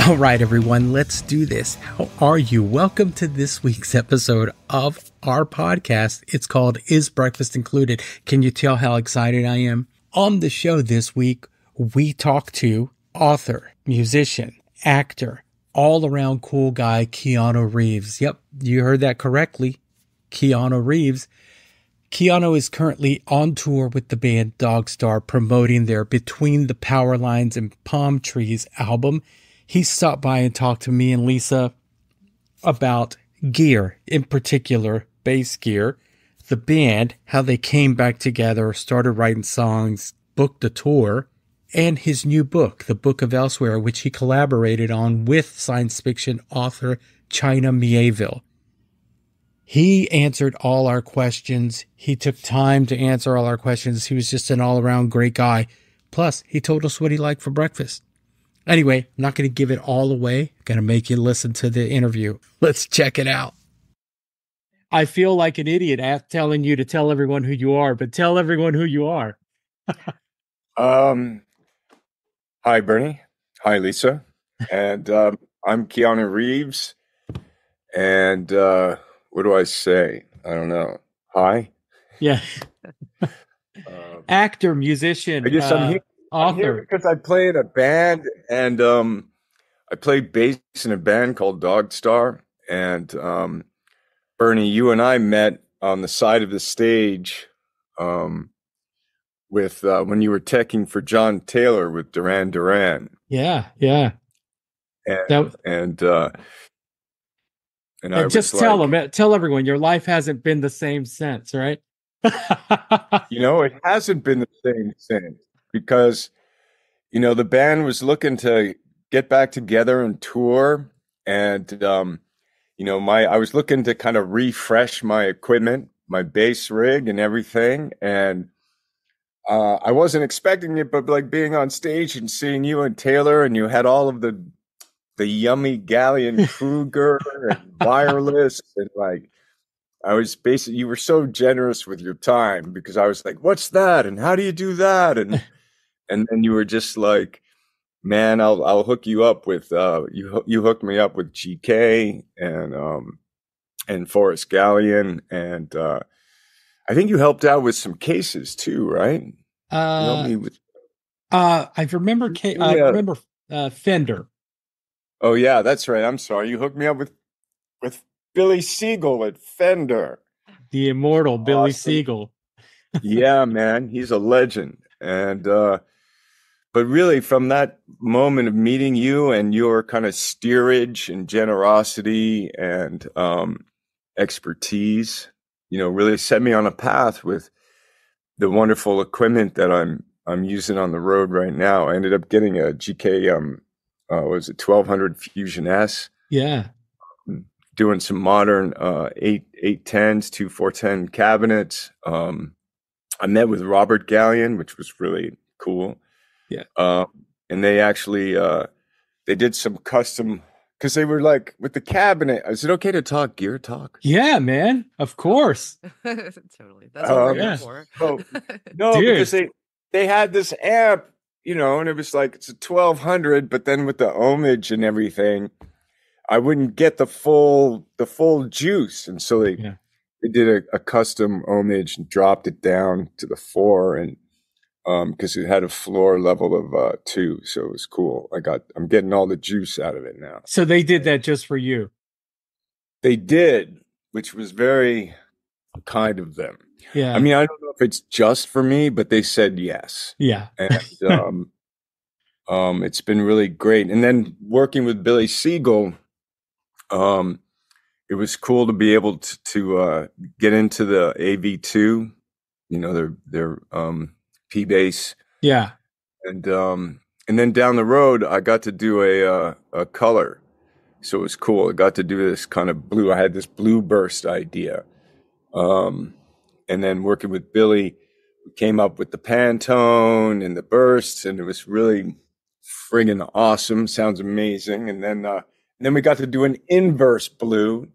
All right, everyone, let's do this. How are you? Welcome to this week's episode of our podcast. It's called Is Breakfast Included? Can you tell how excited I am? On the show this week, we talk to author, musician, actor, all-around cool guy, Keanu Reeves. Yep, you heard that correctly. Keanu Reeves. Keanu is currently on tour with the band Dogstar, promoting their Between the Power Lines and Palm Trees album. He stopped by and talked to me and Lisa about gear, in particular, bass gear, the band, how they came back together, started writing songs, booked a tour, and his new book, The Book of Elsewhere, which he collaborated on with science fiction author China Mieville. He answered all our questions. He took time to answer all our questions. He was just an all-around great guy. Plus, he told us what he liked for breakfast. Anyway, I'm not going to give it all away. I'm going to make you listen to the interview. Let's check it out. I feel like an idiot telling you to tell everyone who you are, but tell everyone who you are. Hi, Bernie. Hi, Lisa. And I'm Keanu Reeves. And what do I say? I don't know. Hi. Yeah. Actor, musician, I guess I'm here. author. I'm here because I play in a band, and I played bass in a band called Dogstar. And Bernie, you and I met on the side of the stage with when you were teching for John Taylor with Duran Duran. Yeah. And I just was tell everyone your life hasn't been the same since, right? It hasn't been the same since, because, the band was looking to get back together and tour. And, I was looking to kind of refresh my equipment, my bass rig and everything. And I wasn't expecting it, but like being on stage and seeing you and Taylor, and you had all of the yummy Galleon Kruger and wireless, and I was basically, you were so generous with your time, because I was like, what's that? And how do you do that? And then you were just like, man, I'll hook you up with, you hooked me up with GK and Forrest Galleon. And I think you helped out with some cases too, right? You helped me with. I remember, I remember Fender. Oh yeah, that's right. I'm sorry. You hooked me up with Billy Siegel at Fender. The immortal Billy Siegel. Yeah, man, he's a legend. And but really, from that moment of meeting you and your kind of steerage and generosity and expertise, really set me on a path with the wonderful equipment that I'm using on the road right now. I ended up getting a GK was it 1200 Fusion S? Yeah. Doing some modern 810s, 410 cabinets. I met with Robert Galleon, which was really cool. Yeah. And they actually they did some custom, because they were like, with the cabinet, is it okay to talk gear talk? Yeah, man. Of course. Totally. That's what we're here for. No, Dude. because they had this amp, and it was like, it's a 1200, but then with the ohmage and everything, I wouldn't get the full juice. And so they did a custom ohmage and dropped it down to the 4, and because it had a floor level of 2, so it was cool. I'm getting all the juice out of it now. So they did that just for you. They did, which was very kind of them. Yeah. I mean, I don't know if it's just for me, but they said yes. Yeah. And it's been really great. And then working with Billy Siegel, it was cool to be able to get into the AV2, their P-bass. Yeah. And then down the road, I got to do a color. So it was cool. I got to do this kind of blue. I had this blue burst idea. And then working with Billy, we came up with the Pantone and the bursts, and it was really friggin' awesome. Sounds amazing. And then we got to do an inverse blue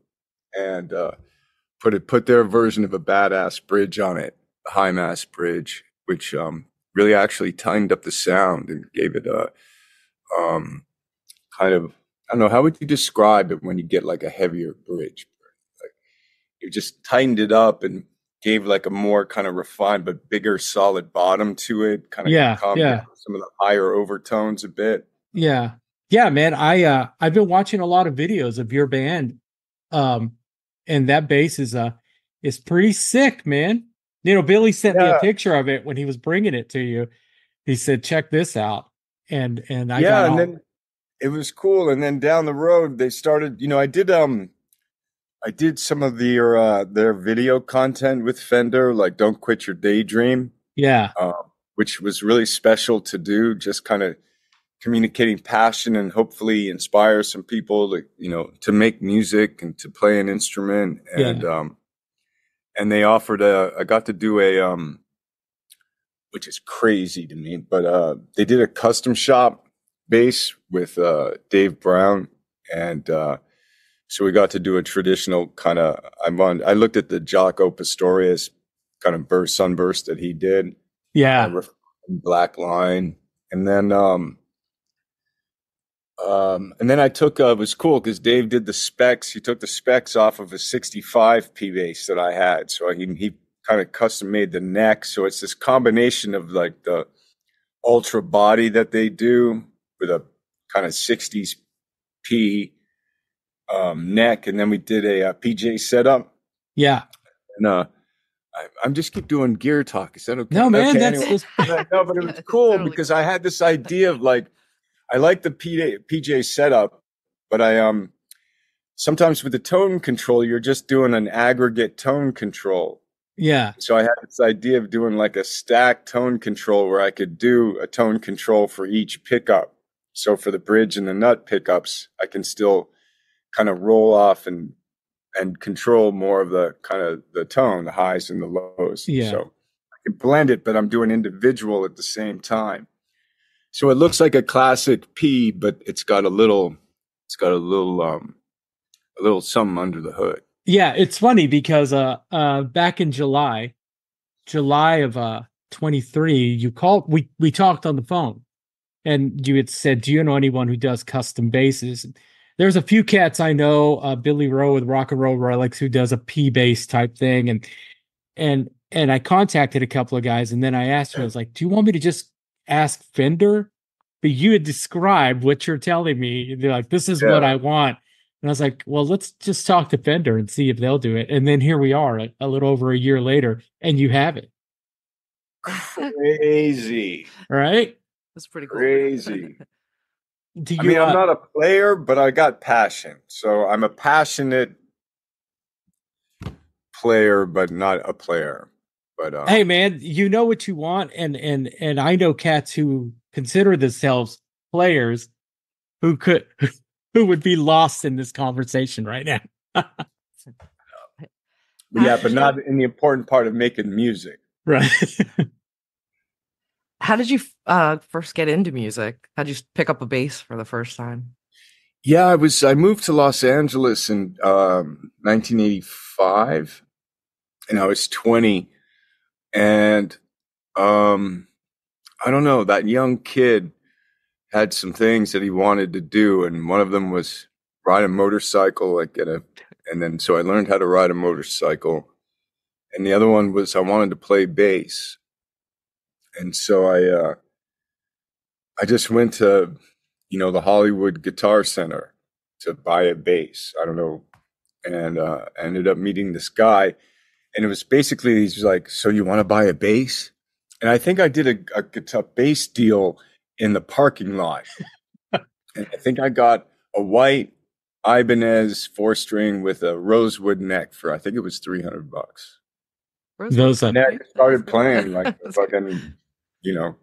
and put their version of a badass bridge on it, a high mass bridge, which really actually tightened up the sound and gave it a kind of I don't know, how would you describe it when you get like a heavier bridge? Like you just tightened it up and gave like a more kind of refined but bigger solid bottom to it, kind of Yeah, calmed down yeah, some of the higher overtones a bit. yeah, yeah, man. I've been watching a lot of videos of your band, um, and that bass is pretty sick, man. You know, Billy sent me a Yeah, picture of it when he was bringing it to you. He said, "Check this out," and I got yeah, and all then it was cool. And then down the road, they started. I did some of their video content with Fender, like "Don't Quit Your Daydream," yeah, uh, which was really special to do. Just kind of communicating passion and hopefully inspire some people to to make music and to play an instrument. yeah, And they offered I got to do a which is crazy to me, but they did a custom shop bass with Dave Brown, and so we got to do a traditional kind of. I looked at the Jaco Pastorius kind of sunburst that he did, yeah, black line, and then I took it was cool because Dave did the specs. He took the specs off of a 65 P bass that I had, so he kind of custom made the neck. So it's this combination of like the ultra body that they do with a kind of 60s P neck, and then we did a PJ setup. yeah. And I'm just keep doing gear talk. Is that okay? No, man, Okay, that's anyway. No, but it was cool Totally because cool. I had this idea of like I like the PJ setup, but I sometimes with the tone control, you're just doing an aggregate tone control. yeah, So I had this idea of doing like a stacked tone control where I could do a tone control for each pickup. So for the bridge and the nut pickups, I can still kind of roll off and control more of the kind of the tone, the highs and the lows. yeah, So I can blend it, but I'm doing individual at the same time. So it looks like a classic P, but a little something under the hood. yeah. It's funny because back in July of 23, you called. We talked on the phone, and you had said, "Do you know anyone who does custom basses?" There's a few cats I know, Billy Rowe with Rock and Roll Relics, who does a P bass type thing, and I contacted a couple of guys, and then I asked you, I was like, "Do you want me to just ask Fender?" But you had described what you're telling me. They're like, "This is what Yeah. I want," and I was like, "Well, let's just talk to Fender and see if they'll do it." And then here we are, a little over a year later, and you have it, Crazy. right? That's pretty cool. Crazy. Do I you? mean, I'm not a player, but I got passion. So I'm a passionate player, but not a player. But Hey, man, you know what you want, and I know cats who consider themselves players who could who would be lost in this conversation right now. yeah, but not in the important part of making music. Right. How did you first get into music? How did you pick up a bass for the first time? Yeah, I moved to Los Angeles in 1985, and I was 20, and I don't know, that young kid had some things that he wanted to do, and one of them was ride a motorcycle, and then so I learned how to ride a motorcycle, and the other one was I wanted to play bass, and so I just went to the Hollywood Guitar Center to buy a bass. I don't know, and I ended up meeting this guy, and it was basically he's like, "So you want to buy a bass?" And I think I did a guitar bass deal in the parking lot. And I think I got a white Ibanez 4-string with a rosewood neck for I think it was $300. Those And I started playing like a fucking,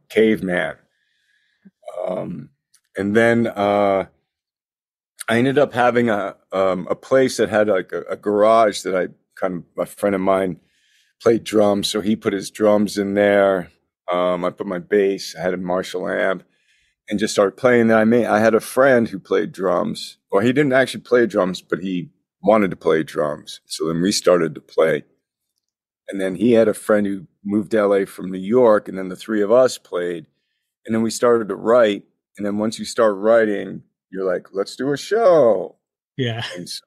caveman. And then I ended up having a place that had like a garage that a friend of mine played drums, so he put his drums in there. I put my bass. I had a Marshall amp, and just started playing. I had a friend who played drums. Well, he didn't actually play drums, but he wanted to play drums. So then we started to play. And then he had a friend who moved to LA from New York, and then the three of us played. And then we started to write. And then once you start writing, you're like, let's do a show. Yeah. And so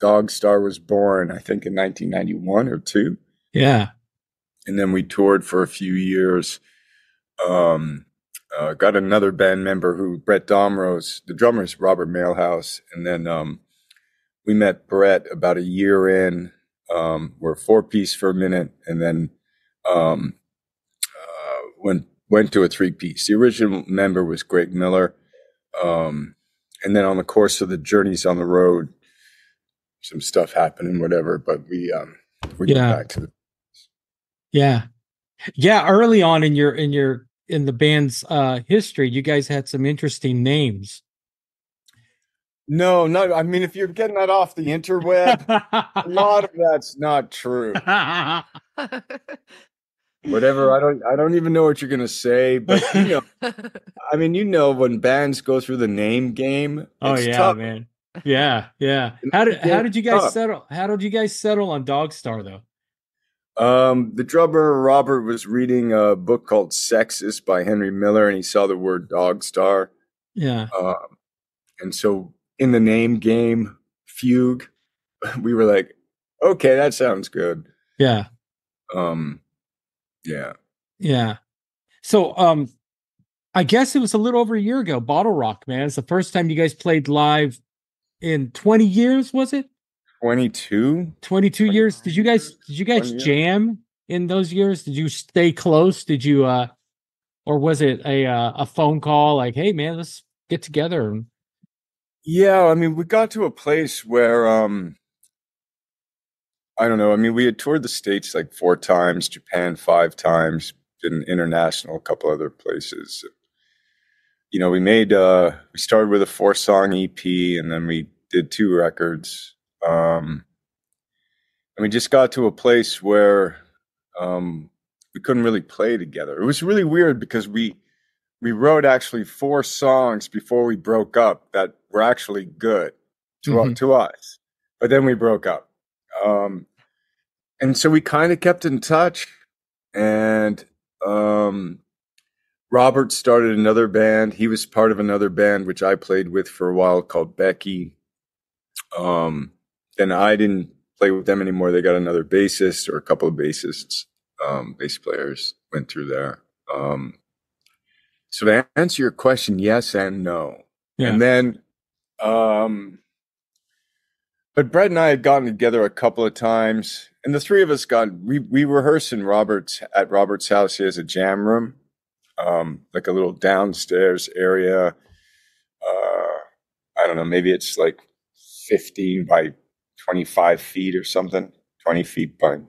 Dogstar was born, I think, in 1991 or two. Yeah. And then we toured for a few years. Got another band member who, Brett Domrose, the drummer's Robert Mailhouse. And then we met Brett about a year in. We're a four-piece for a minute, and then um, went to a three-piece. The original member was Greg Miller. And then on the course of the journeys on the road, some stuff happened and whatever, but we get back to the yeah. Early on in the band's history, you guys had some interesting names. No, I mean, if you're getting that off the interweb, a lot of that's not true. Whatever, I don't even know what you're gonna say, but I mean, when bands go through the name game, it's tough. Man. Yeah. How did you guys settle? How did you guys settle on Dogstar though? The drummer Robert was reading a book called Sexist by Henry Miller, and he saw the word Dogstar. Yeah. And so in the name game fugue, we were like, okay, that sounds good. Yeah. Yeah. So I guess it was a little over a year ago, Bottle Rock, man. It's the first time you guys played live in 20 years, was it? 22 years. Did you guys jam in those years? Did you stay close? Did you or was it a phone call like, hey man, let's get together? Yeah, I mean, we got to a place where I don't know. I mean, we had toured the States like 4 times, Japan 5 times, been international a couple other places. We started with a 4-song EP, and then we did 2 records. And we just got to a place where we couldn't really play together. It was really weird because we wrote actually 4 songs before we broke up that were actually good to us, but then we broke up. And so we kind of kept in touch, and Robert started another band. He was part of another band, which I played with for a while, called Becky. Then I didn't play with them anymore. They got another bassist, or a couple of bassists, bass players went through there. So to answer your question, yes and no. Yeah. And then, but Brett and I had gotten together a couple of times, and the 3 of us we rehearsed at Robert's house. He has a jam room, like a little downstairs area. I don't know, maybe it's like 15 by 25 feet or something, 20 feet by. And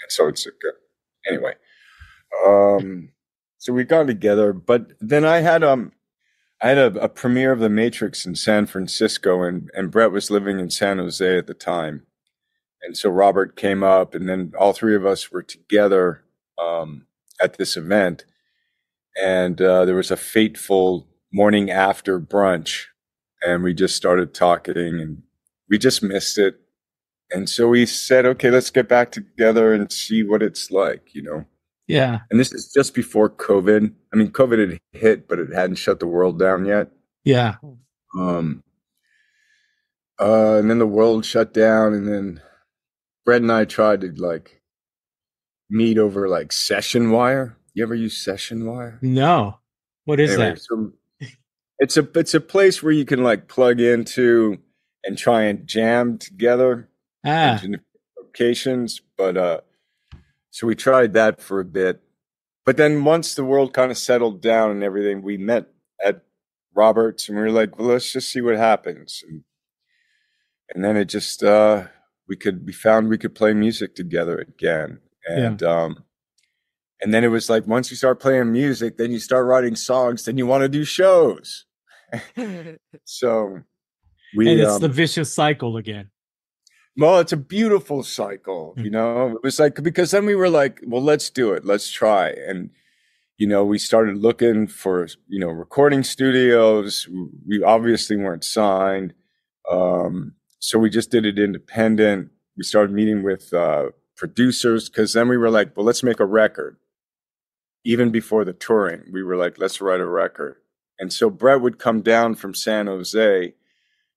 so it's anyway. So we got together, but then I had a premiere of The Matrix in San Francisco, and Brett was living in San Jose at the time. And so Robert came up, and then all 3 of us were together at this event. And there was a fateful morning after brunch, and we just started talking, and we just missed it. And so we said, okay, let's get back together and see what it's like, Yeah. And this is just before COVID. I mean, COVID had hit, but it hadn't shut the world down yet. Yeah. And then the world shut down, and then Brett and I tried to meet over Session Wire. You ever use Session Wire? No. What is that? So it's a place where you can plug into and try and jam together. In locations, but so we tried that for a bit. But then once the world kind of settled down and everything, we met at Robert's, and we were like, well, let's just see what happens. And then it just we found we could play music together again. And and then it was like, once you start playing music, then you start writing songs, then you want to do shows. So and it's the vicious cycle again. Well, it's a beautiful cycle, It was because then we were like, well, let's do it. Let's try. And, we started looking for, recording studios. We obviously weren't signed. So we just did it independent. We started meeting with producers, because then we were like, well, let's make a record. Even before the touring, we were like, let's write a record. And so Brett would come down from San Jose,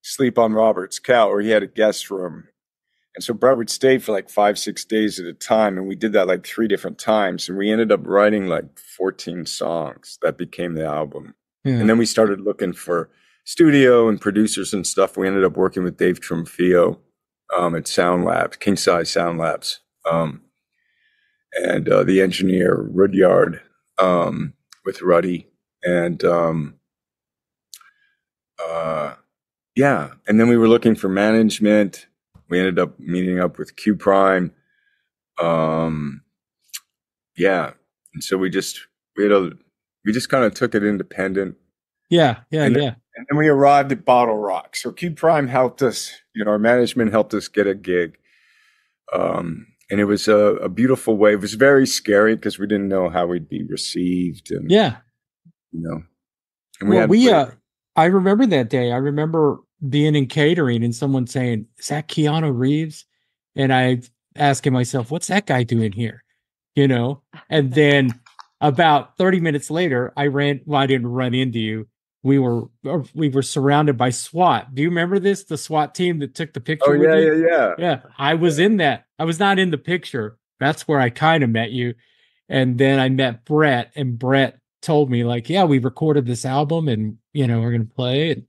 sleep on Robert's couch, or he had a guest room. And so Brett would stay for like 5-6 days at a time. And we did that like 3 different times. And we ended up writing like 14 songs that became the album. Yeah. And then we started looking for studio and producers and stuff. We ended up working with Dave Trumfio at Sound Labs, King Size Sound Labs, and the engineer Rudyard with Ruddy. And yeah. And then we were looking for management. We ended up meeting up with Q Prime. Yeah. And so we just kind of took it independent. Yeah. And then we arrived at Bottle Rock. So Q Prime helped us, our management helped us get a gig. And it was a beautiful way. It was very scary because we didn't know how we'd be received. And, and I remember that day. I remember being in catering and someone saying, "Is that Keanu Reeves?" And I asking myself, "What's that guy doing here?" And then about 30 minutes later, I didn't run into you. We were surrounded by SWAT. Do you remember this? The SWAT team that took the picture with you? Yeah. I was in that. I was not in the picture. That's where I kind of met you. And then I met Brett, and Brett told me like, "Yeah, we recorded this album and, we're going to play it."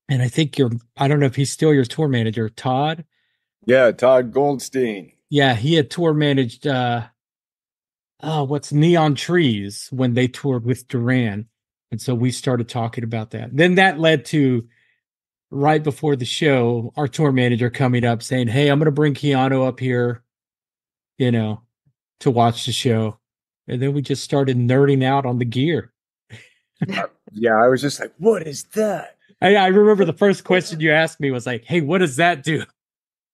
And I think I don't know if he's still your tour manager, Todd. Yeah. Todd Goldstein. Yeah. He had tour managed, what's Neon Trees when they toured with Duran. And so we started talking about that. Then that led to right before the show, our tour manager coming up saying, "Hey, I'm going to bring Keanu up here, to watch the show." And then we just started nerding out on the gear. Yeah, I was just like, "What is that?" I remember the first question you asked me was like, "Hey, what does that do?"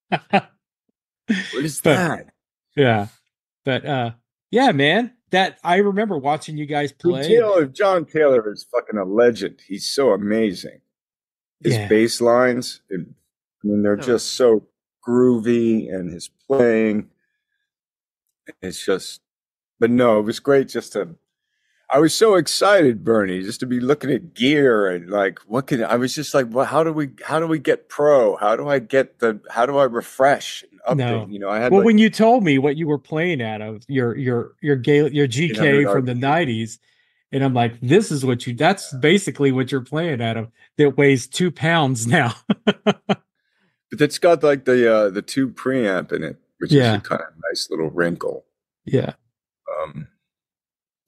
What is that? Yeah. But yeah, man. That I remember watching you guys play. John Taylor is fucking a legend. He's so amazing. His bass lines, they're just so groovy, and his playing. It's just, but no, it was great I was so excited, Bernie, just to be looking at gear and like, I was just like, well, how do we get pro? How do I refresh and update? No. I had when you told me what you were playing out of your GK from the 90s, and I'm like, that's basically what you're playing out of, that weighs 2 pounds now. But it's got like the tube preamp in it, which is a kind of nice little wrinkle. Yeah.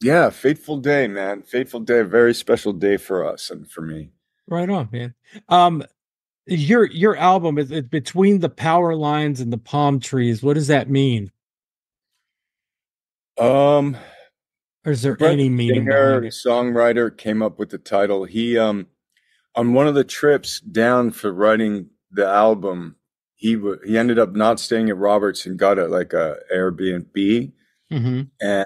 Yeah, fateful day, man. Fateful day, a very special day for us and for me. Right on, man. Your album is Between the Power Lines and the Palm Trees. What does that mean? Or is there any meaning behind it? Songwriter came up with the title. He on one of the trips down for writing the album, he ended up not staying at Robert's and got like a Airbnb, and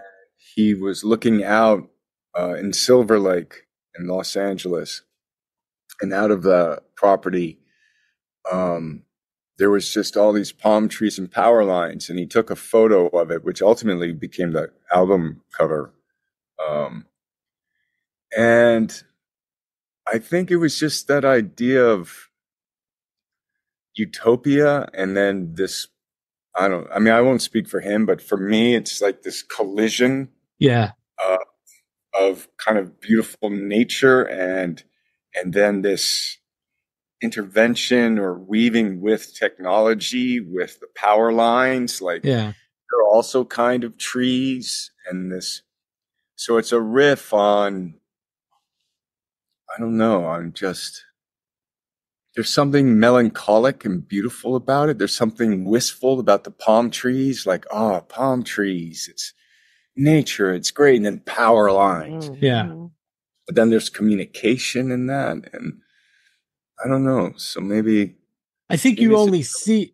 he was looking out in Silver Lake in Los Angeles, and out of the property, there was just all these palm trees and power lines, and he took a photo of it, which ultimately became the album cover. And I think it was just that idea of utopia, and then this, I won't speak for him, but for me, it's like this collision of kind of beautiful nature and then this intervention or weaving with technology, with the power lines, like they're also kind of trees, and this, so it's a riff on, I don't know, there's something melancholic and beautiful about it. There's something wistful about the palm trees, like, palm trees, it's nature, it's great. And then power lines. Yeah. But then there's communication in that. And I don't know. So maybe I think you only see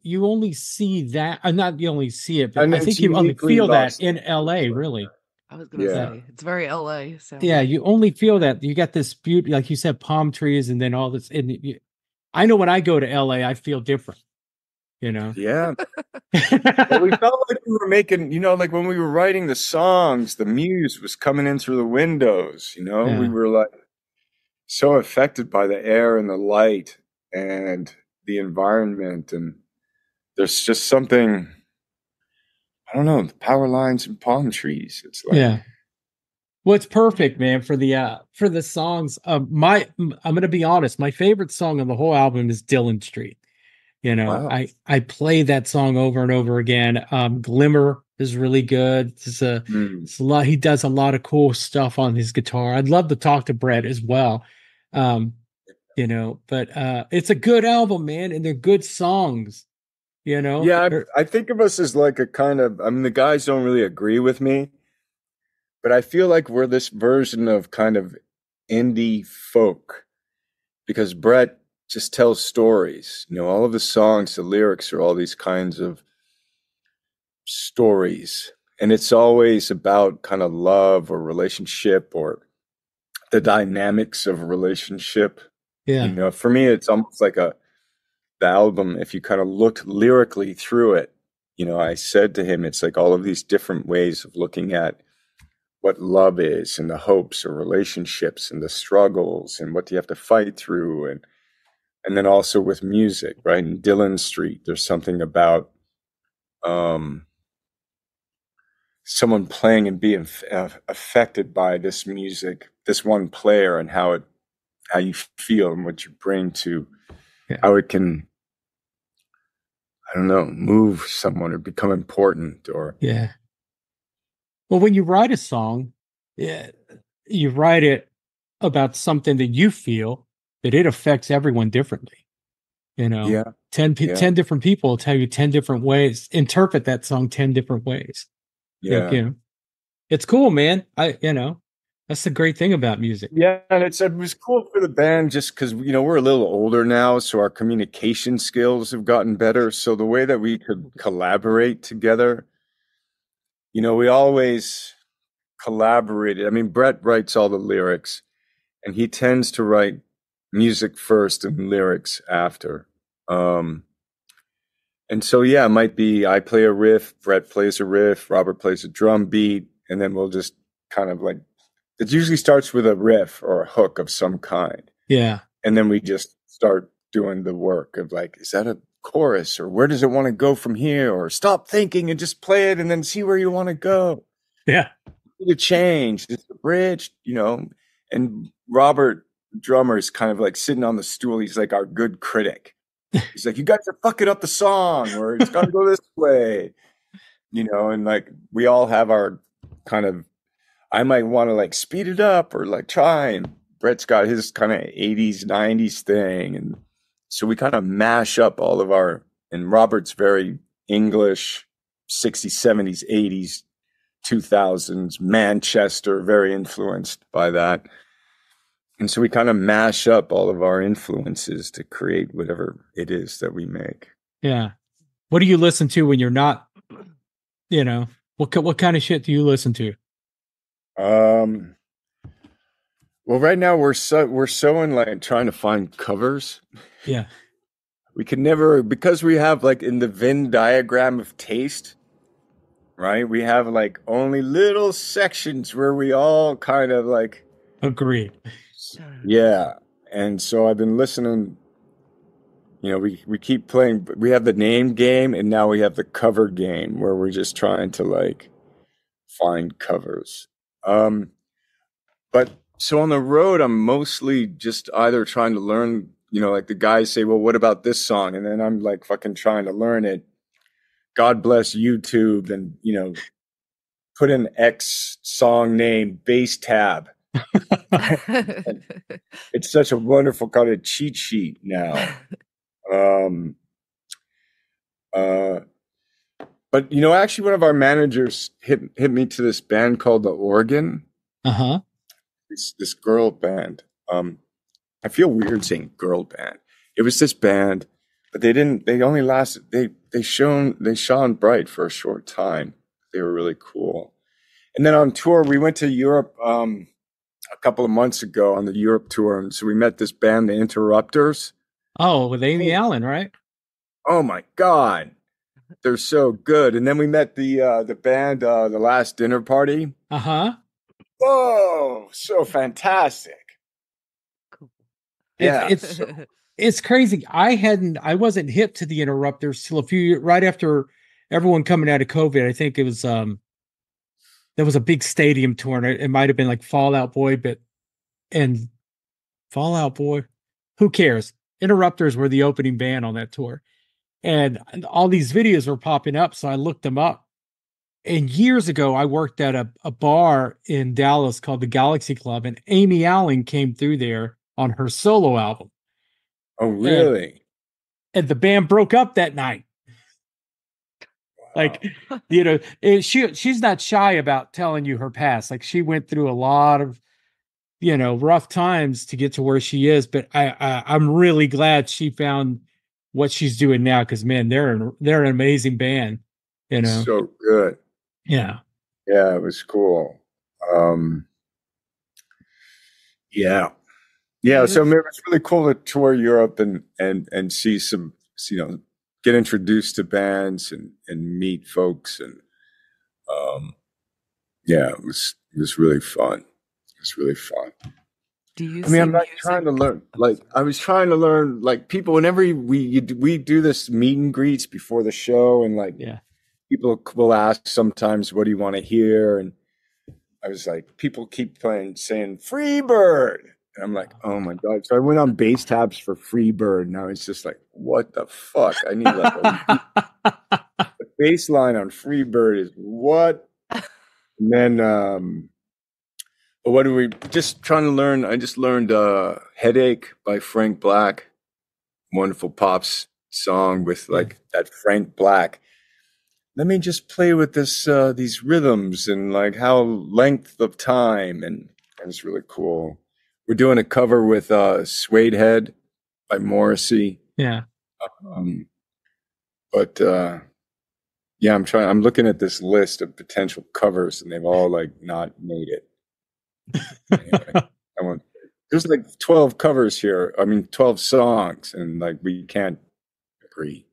that. Not you only see it, but I think you only feel that in LA, really. I was going to say, it's very LA. Yeah, you only feel that. You got this beauty, like you said, palm trees, and then all this. And I know when I go to LA, I feel different. Yeah. Well, we felt like we were making, like when we were writing the songs, the muse was coming in through the windows. We were like, so affected by the air and the light and the environment. And there's just something, I don't know, the power lines and palm trees. It's like, Yeah. Well, it's perfect, man, for the songs. I'm gonna be honest, my favorite song on the whole album is Dillon Street. You know, wow. I play that song over and over again. Glimmer is really good. Mm. It's a lot. He does a lot of cool stuff on his guitar. I'd love to talk to Brett as well. Um, but it's a good album, man, and they're good songs. Yeah, They're- I think of us as like a kind of, I mean, the guys don't really agree with me, but I feel like we're this version of kind of indie folk because Brett just tells stories. All of the songs, the lyrics are all these kinds of stories. And it's always about kind of love or relationship or the dynamics of a relationship. yeah, For me, it's almost like the album, if you kind of looked lyrically through it, I said to him, it's like all of these different ways of looking at what love is and the hopes of relationships and the struggles and what do you have to fight through. And then also with music, right? In Dillon Street, there's something about someone playing and being affected by this music, this one player, and how you feel and what you bring to how it can, I don't know, move someone or become important or yeah. Well, when you write a song, yeah, you write it about something that you feel that it affects everyone differently. yeah, 10 different people will tell you 10 different ways, interpret that song 10 different ways. yeah. It's cool, man. That's the great thing about music. Yeah, and it was cool for the band just because we're a little older now, so our communication skills have gotten better. So the way that we could collaborate together, we always collaborated. I mean, Brett writes all the lyrics, and he tends to write music first and lyrics after. And so yeah, it might be I play a riff, Brett plays a riff, Robert plays a drum beat, and then we'll just kind of like it usually starts with a riff or a hook of some kind. Yeah. And then we just start doing the work of like, is that a chorus or where does it want to go from here? Or stop thinking and just play it and then see where you want to go. Yeah. The change, it's the bridge, and Robert, drummer, is kind of like sitting on the stool. He's like our good critic. He's like, you guys are fucking up the song, or it's got to go this way, and like we all have our kind of, I might want to like speed it up or like try, and Brett's got his kind of 80s, 90s thing. And so we kind of mash up all of and Robert's very English, 60s, 70s, 80s, 2000s, Manchester, very influenced by that. And so we kind of mash up all of our influences to create whatever it is that we make. Yeah. What do you listen to when you're not, what kind of shit do you listen to? Well, right now we're so in like trying to find covers. Yeah. We can never, because we have like in the Venn diagram of taste, right? We have like only little sections where we all kind of like Agreed. yeah. And so I've been listening, we keep playing, we have the name game and now we have the cover game where we're just trying to like find covers. But so on the road, I'm mostly just either trying to learn, like the guys say, well, what about this song? And then I'm like fucking trying to learn it. God bless YouTube and, put in X song name, bass tab. It's such a wonderful kind of cheat sheet now. But actually one of our managers hit me to this band called The Organ. Uh-huh. This girl band. I feel weird saying girl band. It was this band, but they only lasted, they shone bright for a short time. They were really cool. And then on tour, we went to Europe a couple of months ago on the Europe tour. And so we met this band, the Interrupters. Oh, with Amy Allen, right? Oh my God. They're so good. And then we met the band, The Last Dinner Party. Uh-huh. Whoa, so fantastic. Cool. It's it's crazy. I wasn't hip to the Interrupters till a few years right after everyone coming out of COVID. I think it was there was a big stadium tour, and it might have been like Fallout Boy, and Fallout Boy, who cares? Interrupters were the opening band on that tour, and all these videos were popping up, so I looked them up. And years ago, I worked at a bar in Dallas called the Galaxy Club, and Amy Allen came through there on her solo album. Oh, really? And the band broke up that night. Like, she's not shy about telling you her past. Like, she went through a lot of, rough times to get to where she is. But I'm really glad she found what she's doing now. Because man, they're an amazing band. So good. Yeah. Yeah, it was cool. Yeah. So I mean, it's really cool to tour Europe and see some, get introduced to bands and meet folks, and it was really fun. It's really fun. I'm not trying to learn. Like, I was trying to learn, like, people. Whenever we do this meet and greets before the show, and people will ask sometimes, "What do you want to hear?" And I was like, people keep saying "Freebird," and I'm like, "Oh my god!" So I went on bass tabs for "Freebird," and I was just like, "What the fuck? I need like the bass line on "Freebird" is what?" And then, what do we just trying to learn? I just learned "Headache" by Frank Black, wonderful pops song with like that Frank Black. Let me just play with these rhythms and like how length of time, and it's really cool. We're doing a cover with Suede Head by Morrissey. Yeah. I'm looking at this list of potential covers, and they've all like not made it. Anyway, there's like 12 covers here. I mean, 12 songs, and like we can't agree.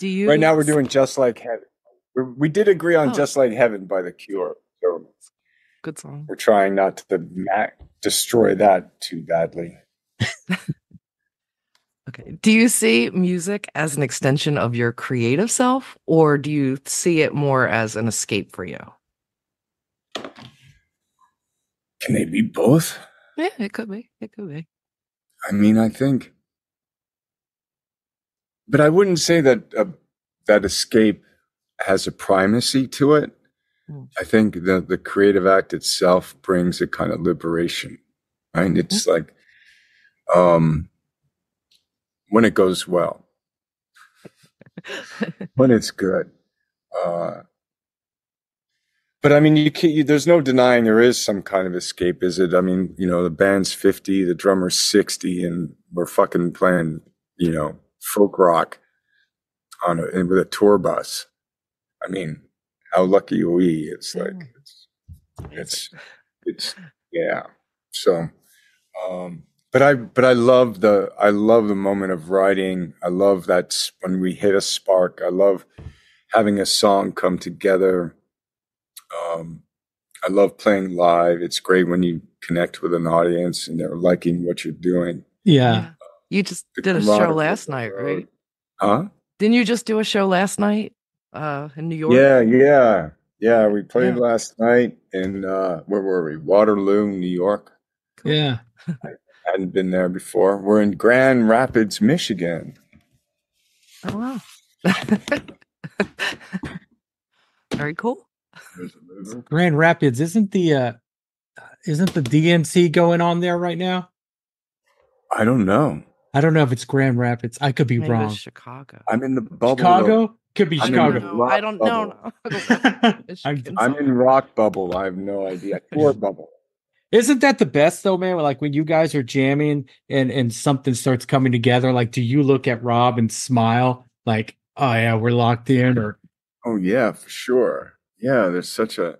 Right now we're doing "Just Like Heaven." We did agree on "Just Like Heaven" by The Cure. So good song. We're trying not to destroy that too badly. Okay. Do you see music as an extension of your creative self, or do you see it more as an escape for you? Can they be both? Yeah, it could be. It could be. I mean, I think, but I wouldn't say that that escape has a primacy to it. I think the creative act itself brings a kind of liberation, right? It's like when it goes well, when it's good. But I mean, there's no denying there is some kind of escape. Is it? I mean, the band's 50, the drummer's 60, and we're fucking playing, folk rock with a tour bus. I mean, how lucky are we? It's like, it's yeah. So, but I love the moment of writing. I love that when we hit a spark. I love having a song come together. I love playing live. It's great when you connect with an audience and they're liking what you're doing. Yeah. You just did a show last night, right? Huh? Didn't you just do a show last night in New York? Yeah. We played last night in where were we? Waterloo, New York. Cool. Yeah. I hadn't been there before. We're in Grand Rapids, Michigan. Oh wow. Very cool. Grand Rapids, isn't the DNC going on there right now? I don't know. I don't know if it's Grand Rapids. I could be wrong. Chicago. I'm in the bubble. Chicago? Could be Chicago. I don't know. I'm in rock bubble. I have no idea. Tour bubble. Isn't that the best though, man? Like when you guys are jamming and something starts coming together, like do you look at Rob and smile like, oh yeah, we're locked in? Or oh yeah, for sure. Yeah, there's such a...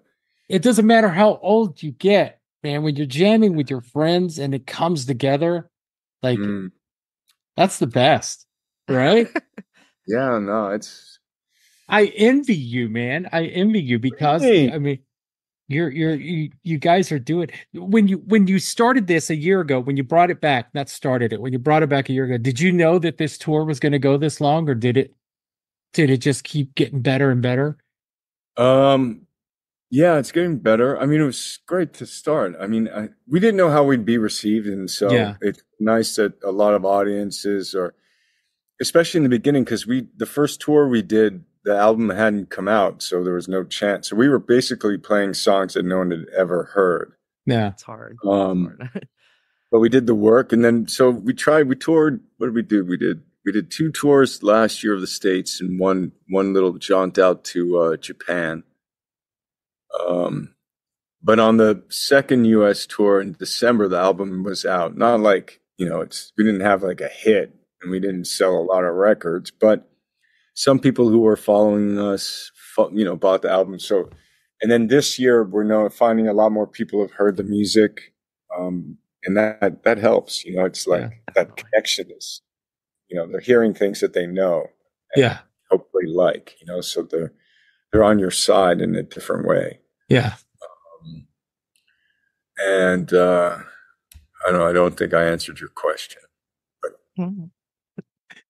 It doesn't matter how old you get, man. When you're jamming with your friends and it comes together, like that's the best, right? Yeah, no, it's... I envy you, man. I envy you because, really? I mean, You guys are doing when you started this a year ago, when you brought it back, not started it, when you brought it back a year ago, did you know that this tour was going to go this long, or did it just keep getting better and better? Yeah, it's getting better. I mean, it was great to start. I mean, we didn't know how we'd be received, and so Yeah. it's nice that a lot of audiences are, especially in the beginning, because the first tour we did, the album hadn't come out, so there was no chance. So we were basically playing songs that no one had ever heard. Yeah. It's hard. Um, but we did the work, and then so we toured. What did we do? We did 2 tours last year of the States, and one little jaunt out to Japan. But on the second US tour in December, the album was out. Not like, we didn't have like a hit and we didn't sell a lot of records, but some people who were following us, bought the album. So, and then this year we're now finding a lot more people have heard the music. And that helps, it's like that connection is, they're hearing things that they know. Yeah. Hopefully like, so they're on your side in a different way. Yeah. And I don't think I answered your question. But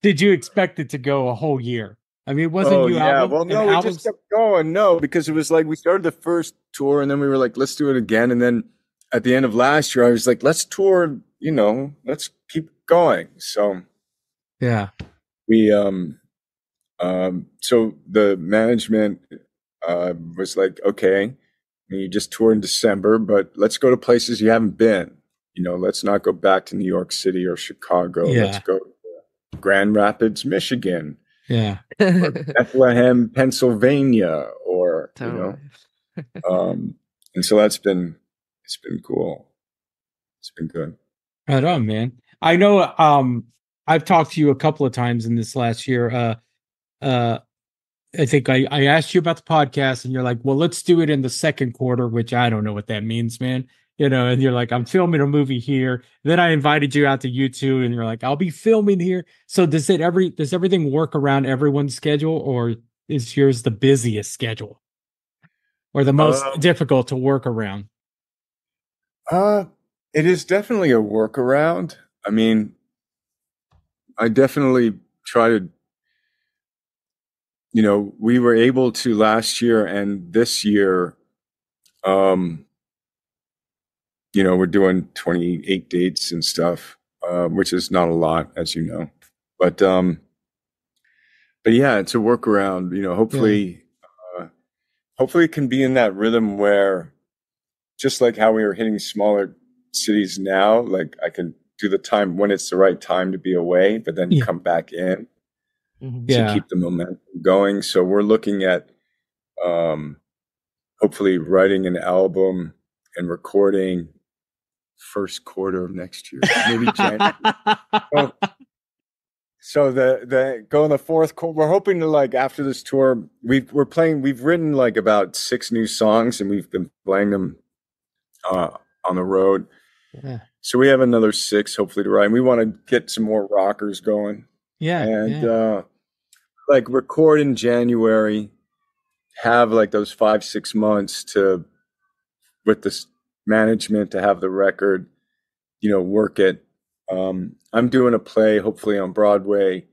did you expect it to go a whole year? I mean, wasn't you yeah. album? Well, no, we just kept going. No, because it was like we started the first tour and then we were like, let's do it again. And then at the end of last year, I was like, let's tour, let's keep going. So yeah, we so the management was like, okay, you just tour in December, but let's go to places you haven't been. Let's not go back to New York City or Chicago. Yeah. Let's go to Grand Rapids, Michigan. Yeah. Or Bethlehem, Pennsylvania, or Totally. and so it's been cool. It's been good. Right on, man. I know I've talked to you a couple of times in this last year. I think I asked you about the podcast and you're like, well, let's do it in the second quarter, which I don't know what that means, man. And you're like, I'm filming a movie here. Then I invited you out to YouTube and you're like, I'll be filming here. So does everything work around everyone's schedule, or is yours the busiest schedule or the most difficult to work around? It is definitely a workaround. I mean, I definitely try to, we were able to last year and this year, we're doing 28 dates and stuff, which is not a lot, as you know. But yeah, it's a workaround. Hopefully it can be in that rhythm where, just like how we were hitting smaller cities now, like I can do the time when it's the right time to be away, but then come back in to keep the momentum going. So we're looking at hopefully writing an album and recording first quarter of next year, maybe January. So the go in the fourth quarter. We're hoping to, like, after this tour, we've written like about 6 new songs and we've been playing them on the road. Yeah. So we have another 6 hopefully to write. And we want to get some more rockers going. Yeah. And like record in January, have like those 5-6 months with this management to have the record, work it. I'm doing a play hopefully on Broadway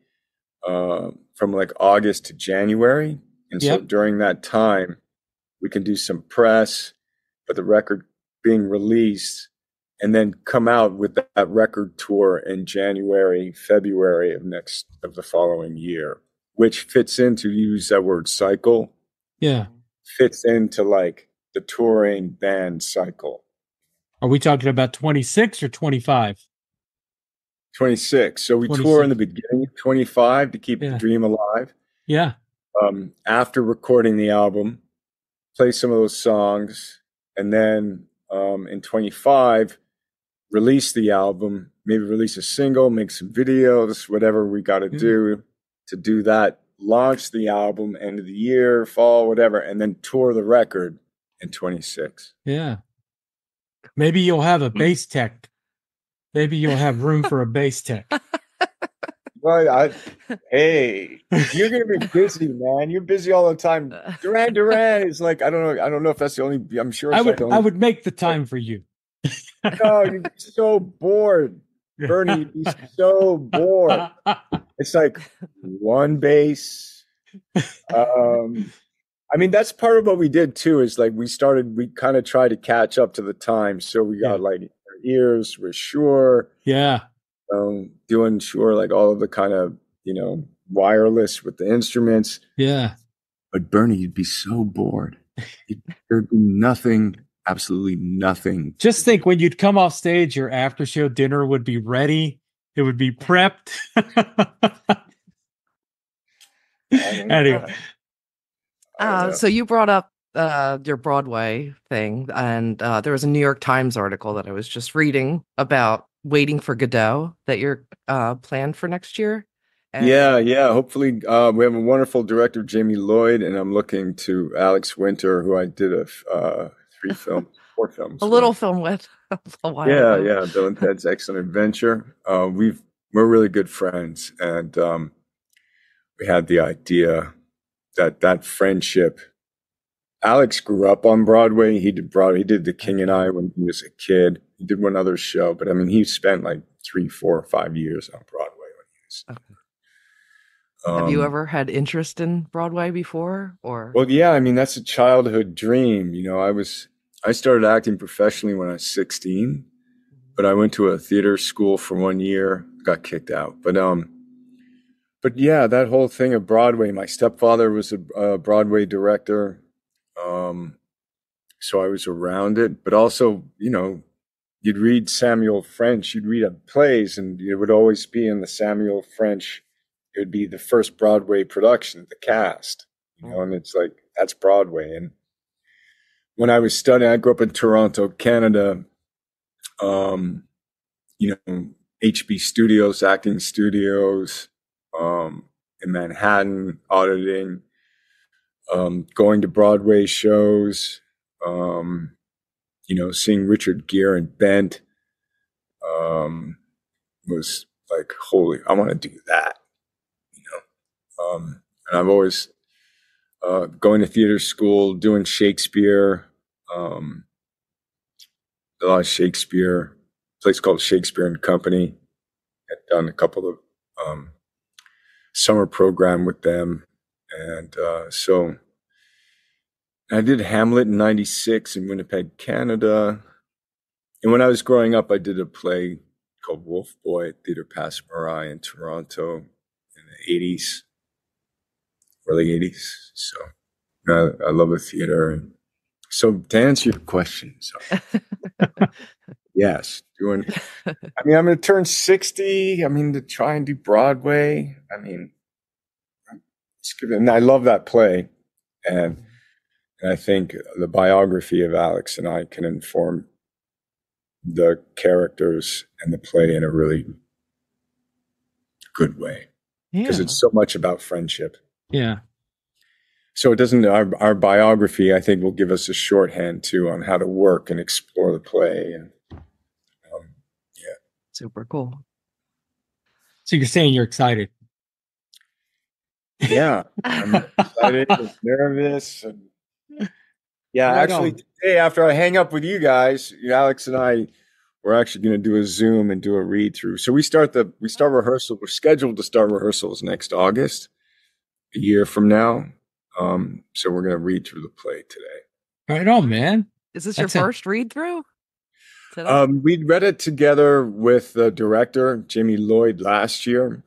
from like August to January. And so during that time, we can do some press, but the record being released, and then come out with that record tour in January, February of the following year, which fits into, use that word cycle. Yeah. Fits into like the touring band cycle. Are we talking about 26 or 25? 26. So we 26. tour in the beginning, 25 to keep the dream alive. Yeah. After recording the album, play some of those songs, and then in 25, release the album, maybe release a single, make some videos, whatever we got to do to do that, launch the album end of the year, fall, whatever, and then tour the record in 26. Yeah. Maybe you'll have a bass tech. Maybe you'll have room for a bass tech. Well, hey, you're gonna be busy, man. You're busy all the time. Duran is like, I don't know if that's the only. I'm sure it's not the only. I would make the time for you. No, you'd be so bored, Bernie. You'd be so bored. It's like one base. I mean, that's part of what we did too. Is like we kind of tried to catch up to the times. So we got like our ears with Shure. Yeah. Doing Shure, like all of the kind of, wireless with the instruments. Yeah. But Bernie, you'd be so bored. There'd be nothing, absolutely nothing. Just think when you'd come off stage, your after show dinner would be ready. It would be prepped. Anyway. So you brought up your Broadway thing, and there was a New York Times article that I was just reading about waiting for Godot that you're planned for next year. And yeah. Hopefully, we have a wonderful director, Jamie Lloyd, and I'm looking to Alex Winter, who I did four films. A little film with a while ago. Yeah. Bill and Ted's Excellent Adventure. We're really good friends, and we had the idea that friendship. Alex grew up on Broadway. He did The King and I when he was a kid. He did one other show, but I mean, he spent like 3, 4, 5 years on Broadway when he was. Okay. Have you ever had interest in Broadway before, or? Well, yeah. I mean, that's a childhood dream. I started acting professionally when I was 16, but I went to a theater school for 1 year, got kicked out. But yeah, that whole thing of Broadway. My stepfather was a Broadway director. So I was around it, but also, you'd read Samuel French, you'd read plays, and it would always be in the Samuel French. It would be the first Broadway production, the cast, and it's like, that's Broadway. And when I was studying, I grew up in Toronto, Canada, HB Studios, acting studios, in Manhattan, auditing, going to Broadway shows, seeing Richard Gere and Bent, was like, holy, I want to do that, and I've always, going to theater school, doing Shakespeare, a lot of Shakespeare, a place called Shakespeare and Company. I've done a couple of, summer program with them. And so I did Hamlet in 96 in Winnipeg, Canada. And when I was growing up, I did a play called Wolf Boy at Theatre Passe Muraille in Toronto in the 80s, early 80s. So I love the theater. And so to answer your question, yes, I'm going to turn 60. To try and do Broadway. And I love that play. And I think the biography of Alex and I can inform the characters and the play in a really good way. Because it's so much about friendship. Yeah. So it doesn't, our biography, I think, will give us a shorthand too on how to work and explore the play. And super cool. So you're saying you're excited? Yeah, I'm excited, and nervous. And actually, today after I hang up with you guys, Alex and I, we're actually going to do a Zoom and do a read through. So we start rehearsal. We're scheduled to start rehearsals next August, a year from now. So we're going to read through the play today. Right on, man. Is this your first read through? We read it together with the director, Jamie Lloyd, last year,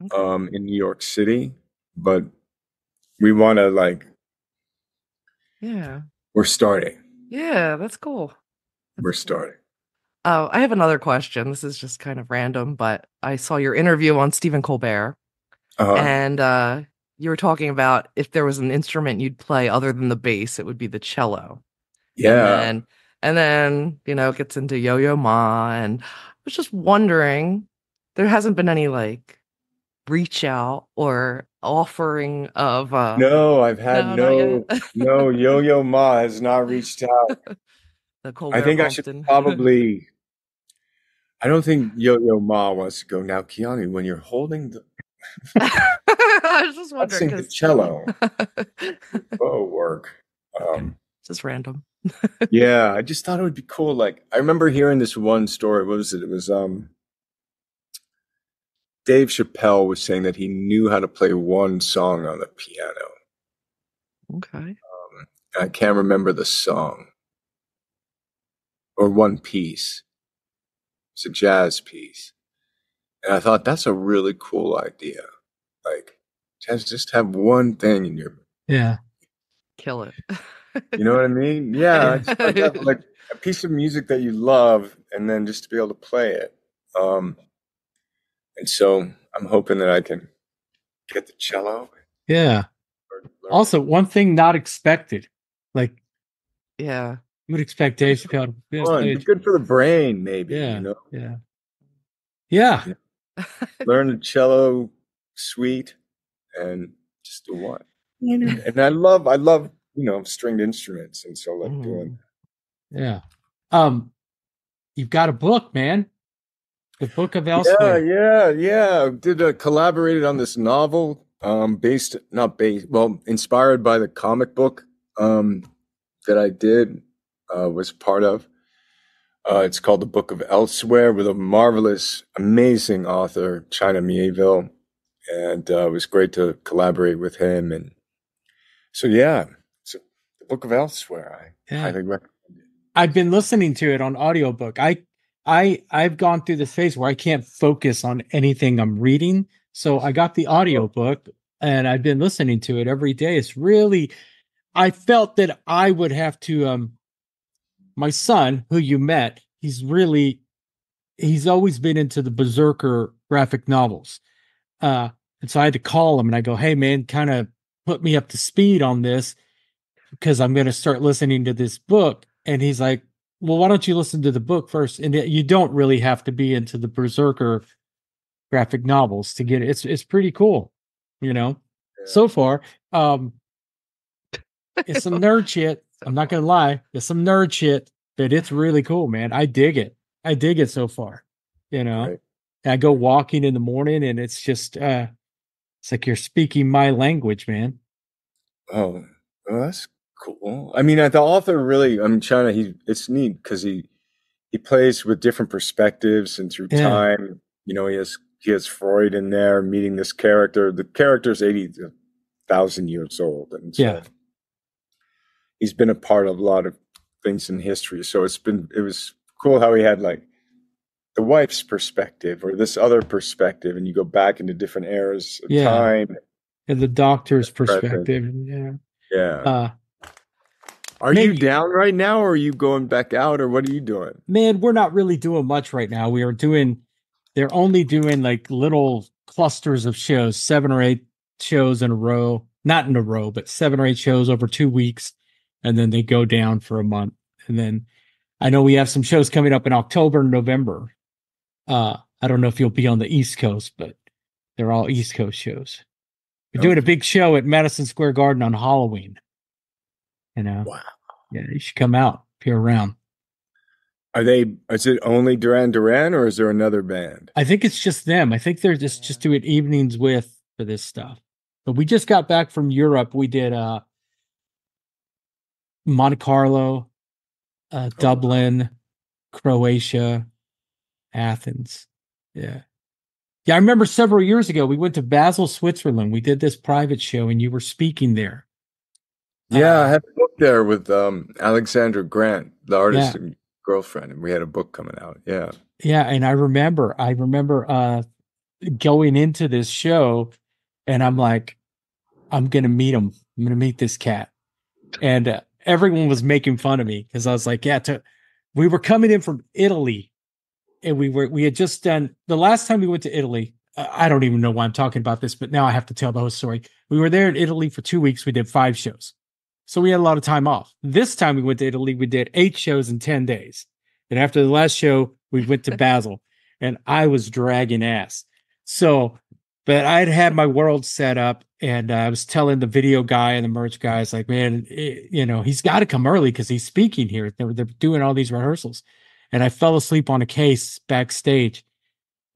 in New York City. But we want to we're starting. Yeah, that's cool. We're starting. Oh, I have another question. This is just kind of random, but I saw your interview on Stephen Colbert, and you were talking about if there was an instrument you'd play other than the bass, it would be the cello. Yeah. And then, it gets into Yo-Yo Ma, and I was just wondering, there hasn't been any reach out or offering of No, I've had no Yo-Yo Ma has not reached out. The Colbert I think I should probably I don't think Yo-Yo Ma wants to go now, Keanu. When you're holding the, I was just wondering the cello, work. Just random. Yeah, I just thought it would be cool. Like, I remember hearing this one story. What was it? It was Dave Chappelle was saying that he knew how to play one song on the piano. Okay. I can't remember the song or one piece. It's a jazz piece. And I thought that's a really cool idea. Like, just have one thing in your, Kill it. you know what I mean? Yeah, it's like a piece of music that you love, and then just to be able to play it. And so I'm hoping that I can get the cello. Yeah. Also, one thing not expected, like, yeah, you would expect Dave Chappelle to be good for the brain, maybe. Yeah, you know? Yeah. Learn the cello suite and just do one. And I love, stringed instruments, and so like doing. Yeah. You've got a book, man. The Book of Elsewhere. Yeah. Collaborated on this novel, inspired by the comic book that I did, was part of. It's called The Book of Elsewhere, with a marvelous, amazing author, China Mieville, and it was great to collaborate with him. And so, it's The Book of Elsewhere. I highly recommend it. I've been listening to it on audiobook. I've gone through this phase where I can't focus on anything I'm reading. So I got the audiobook and I've been listening to it every day. It's really, I felt that I would have to, my son, who you met, he's always been into the Berserker graphic novels. And so I had to call him and I go, hey man, kind of put me up to speed on this because I'm going to start listening to this book. And he's like, well, why don't you listen to the book first? And you don't really have to be into the Berserker graphic novels to get it. It's pretty cool, so far. It's some nerd shit. I'm not going to lie. It's some nerd shit, but it's really cool, man. I dig it. So far, Right. I go walking in the morning and it's just, it's like you're speaking my language, man. Oh, well, that's cool. I mean, the author really, China, it's neat because he plays with different perspectives and through time. He has Freud in there meeting this character. The character's 80,000 years old. And so he's been a part of a lot of things in history. So it was cool how he had like the wife's perspective or this other perspective, and you go back into different eras of time. And the doctor's perspective. Are you down right now, or are you going back out, or what are you doing? Man, we're not really doing much right now. They're only doing like little clusters of shows, 7 or 8 shows in a row, not in a row, but 7 or 8 shows over 2 weeks. And then they go down for a month. And then I know we have some shows coming up in October and November. I don't know if you'll be on the East Coast, but they're all East Coast shows. We're doing a big show at Madison Square Garden on Halloween. Wow. Yeah, you should come out, peer around. Is it only Duran Duran, or is there another band? I think it's just them. I think they're just doing evenings for this stuff. But we just got back from Europe. We did Monte Carlo, Dublin, Croatia, Athens. Yeah. I remember several years ago, we went to Basel, Switzerland. We did this private show and you were speaking there. Yeah, I had a book there with Alexandra Grant, the artist and girlfriend, and we had a book coming out. Yeah. Yeah, and I remember going into this show and I'm like, I'm going to meet him. I'm going to meet this cat. And everyone was making fun of me because I was like, we were coming in from Italy. And we had just done the last time we went to Italy. I don't even know why I'm talking about this, but now I have to tell the whole story. We were there in Italy for 2 weeks. We did 5 shows. So we had a lot of time off. This time we went to Italy, we did 8 shows in 10 days. And after the last show, we went to Basel and I was dragging ass. So, but I'd had my world set up and I was telling the video guy and the merch guys like, man, he's got to come early because he's speaking here. They're doing all these rehearsals. and I fell asleep on a case backstage.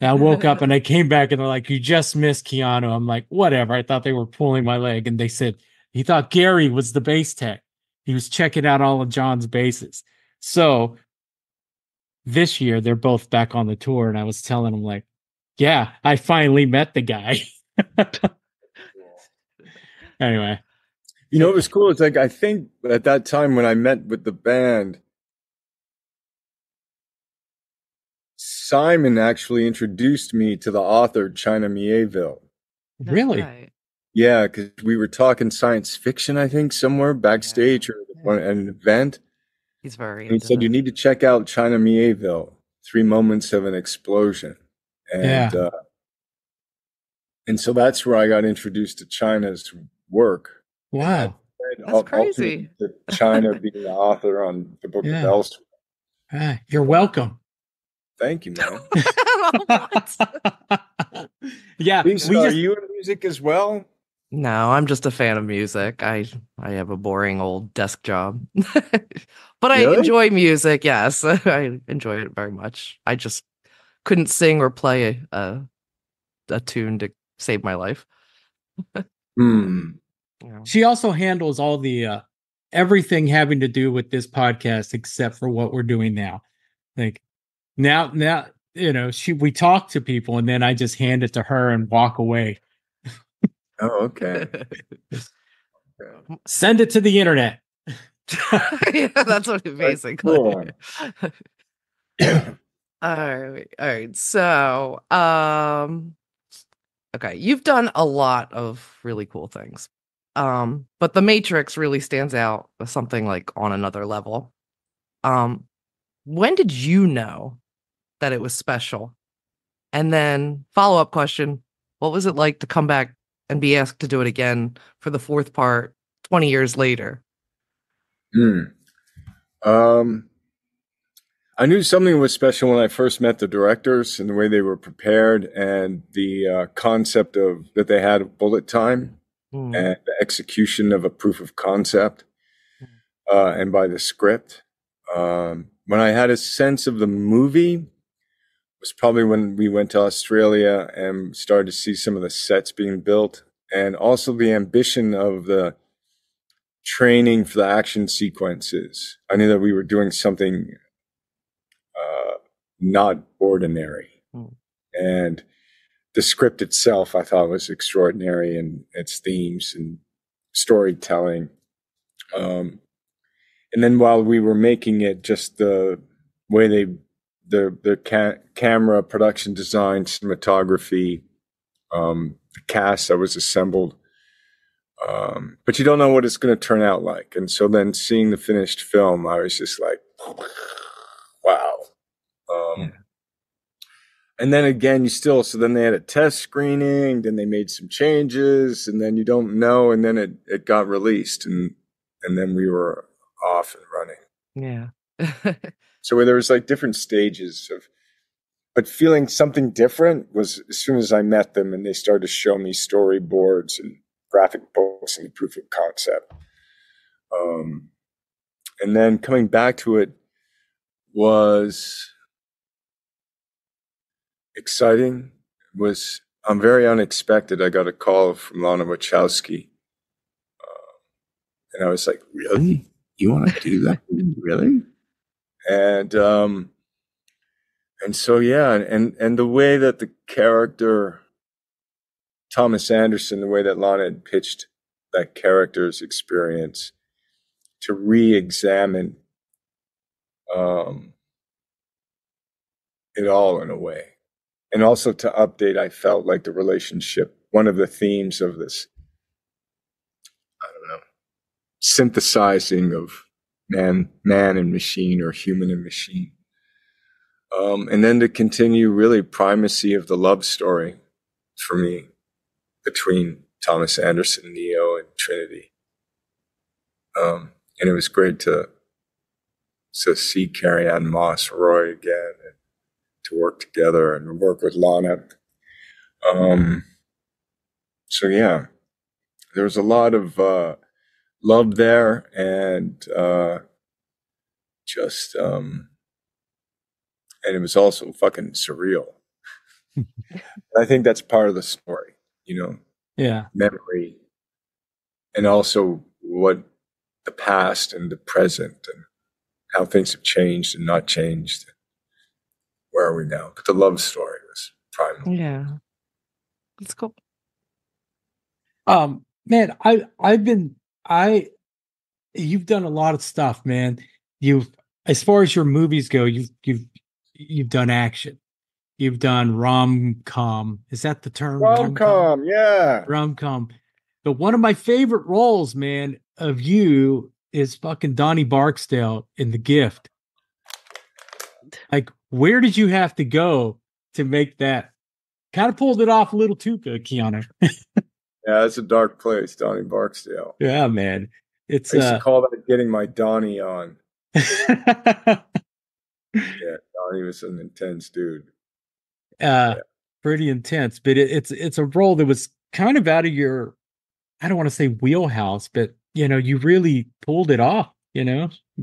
And I woke up and I came back and they're like, you just missed Keanu. I'm like, whatever. I thought they were pulling my leg. And they said, he thought Gary was the bass tech. He was checking out all of John's basses. So this year they're both back on the tour. And I was telling them like, yeah, I finally met the guy. Anyway. You know, it was cool. It's like, I think at that time when I met with the band, Simon actually introduced me to the author, China Mieville. Really? Right. Yeah, because we were talking science fiction, I think, somewhere backstage or an event. He's very. And he said, you need to check out China Mieville, 3 Moments of an Explosion. And, and so that's where I got introduced to China's work. Wow. That's crazy. China being the author on the Book of Dogstar. You're welcome. Thank you, man. Yeah. Lisa, are you in music as well? No, I'm just a fan of music. I have a boring old desk job. But I enjoy music, yes. I enjoy it very much. I just couldn't sing or play a tune to save my life. She also handles all the everything having to do with this podcast except for what we're doing now. Like now you know, we talk to people and then I just hand it to her and walk away. Oh, okay. Send it to the internet. Yeah, that's what it basically. Cool. All right. So, okay, you've done a lot of really cool things. But The Matrix really stands out as something like on another level. When did you know that it was special? And then follow-up question, what was it like to come back and be asked to do it again for the 4th part 20 years later? I knew something was special when I first met the directors and the way they were prepared and the concept of that they had bullet time and the execution of a proof of concept and by the script. When I had a sense of the movie was probably when we went to Australia and started to see some of the sets being built and also the ambition of the training for the action sequences. I knew that we were doing something not ordinary. And the script itself, I thought, was extraordinary in its themes and storytelling. And then while we were making it, just the way the camera, production design, cinematography, the cast that was assembled. But you don't know what it's going to turn out like. And so then seeing the finished film, I was just like, wow. And then again, so then they had a test screening, then they made some changes, and then you don't know, and then it got released, and then we were off and running. Yeah. So there was like different stages but feeling something different was as soon as I met them and they started to show me storyboards and graphic books and the proof of concept. And then coming back to it was exciting. Very unexpected. I got a call from Lana Wachowski. And I was like, really? You want to do that? Really? And so, yeah. And the way that the character, Thomas Anderson, the way that Lana had pitched that character's experience to re-examine it all in a way. And also to update, I felt like the relationship, one of the themes of this, I don't know, synthesizing of man and machine or human and machine. And then to continue really primacy of the love story for me between Thomas Anderson, Neo, and Trinity. And it was great to see Carrie-Anne Moss, Roy again, and to work together and work with Lana. So yeah, there was a lot of love there and just and it was also fucking surreal. I think that's part of the story, Yeah. memory, and also what the past and the present and how things have changed and not changed. Where are we now? But the love story was primal. Yeah. That's cool. Man, you've done a lot of stuff, man. As far as your movies go, you've done action. You've done rom-com. Is that the term? Rom-com, yeah. Rom-com. But one of my favorite roles, man, of you is fucking Donnie Barksdale in The Gift. Like, where did you have to go to make that? Kind of pulled it off a little too good, Keanu. Yeah, it's a dark place, Donnie Barksdale. Yeah, man. I used to call that getting my Donnie on. Yeah, Donnie was an intense dude. Pretty intense, but it's a role that was kind of out of your, I don't want to say wheelhouse, but you really pulled it off.